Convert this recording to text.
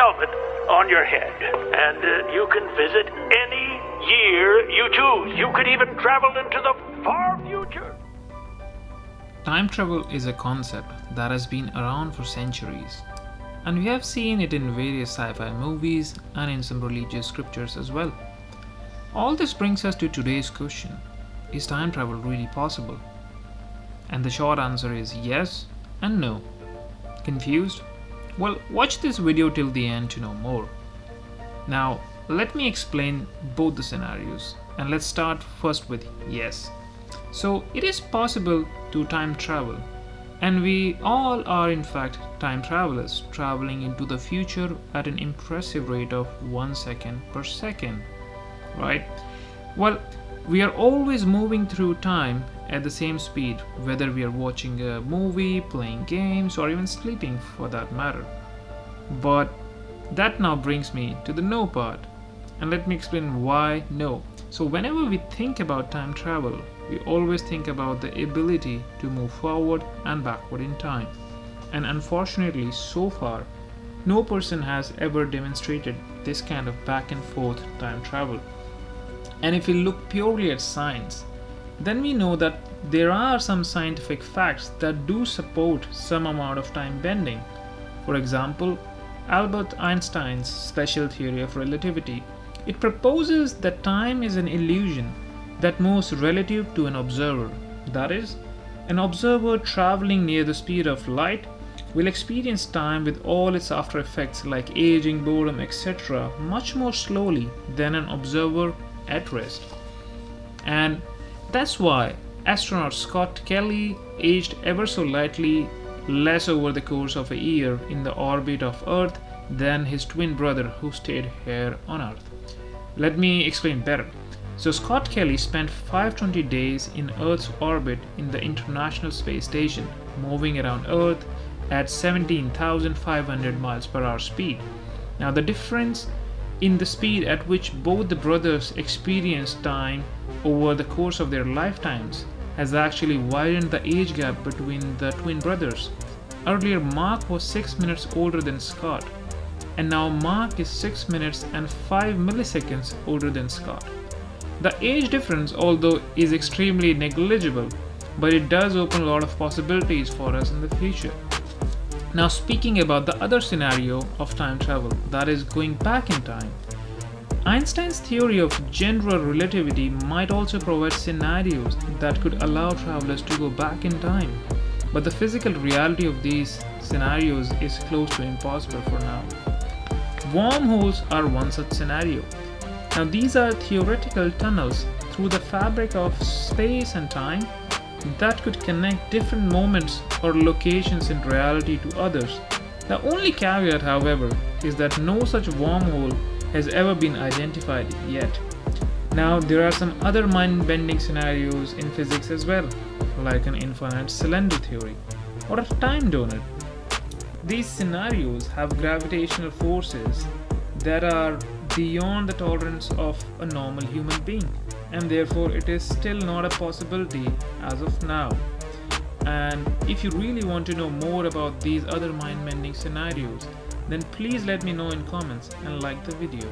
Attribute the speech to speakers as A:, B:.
A: helmet on your head, and you can visit any year you choose. You could even travel into the far future.
B: Time travel is a concept that has been around for centuries, and we have seen it in various sci-fi movies and in some religious scriptures as well. All this brings us to today's question: is time travel really possible? And the short answer is yes and no. Confused? Well, watch this video till the end to know more. Now, let me explain both the scenarios, and let's start first with yes. So, it is possible to time travel, and we all are in fact time travelers, traveling into the future at an impressive rate of 1 second per second, right? Well, we are always moving through time at the same speed, whether we are watching a movie, playing games, or even sleeping for that matter. But that now brings me to the no part, and let me explain why no. So whenever we think about time travel, we always think about the ability to move forward and backward in time. And unfortunately, so far, no person has ever demonstrated this kind of back and forth time travel. And if we look purely at science, then we know that there are some scientific facts that do support some amount of time bending. For example, Albert Einstein's special theory of relativity. It proposes that time is an illusion that moves relative to an observer. That is, an observer traveling near the speed of light will experience time with all its after effects like aging, boredom, etc. much more slowly than an observer at rest. And that's why astronaut Scott Kelly aged ever so lightly less over the course of a year in the orbit of Earth than his twin brother who stayed here on Earth. Let me explain better. So Scott Kelly spent 520 days in Earth's orbit in the International Space Station, moving around Earth at 17,500 miles per hour speed. Now the difference in the speed at which both the brothers experienced time over the course of their lifetimes has actually widened the age gap between the twin brothers. Earlier, Mark was 6 minutes older than Scott, and now Mark is 6 minutes and 5 milliseconds older than Scott. The age difference, although, is extremely negligible, but it does open a lot of possibilities for us in the future. Now, speaking about the other scenario of time travel, that is going back in time, Einstein's theory of general relativity might also provide scenarios that could allow travelers to go back in time, but the physical reality of these scenarios is close to impossible for now. Wormholes are one such scenario. Now, these are theoretical tunnels through the fabric of space and time that could connect different moments or locations in reality to others. The only caveat, however, is that no such wormhole has ever been identified yet. Now, there are some other mind-bending scenarios in physics as well, like an infinite cylinder theory or a time donut. These scenarios have gravitational forces that are beyond the tolerance of a normal human being, and therefore it is still not a possibility as of now. And if you really want to know more about these other mind-bending scenarios, then please let me know in comments and like the video.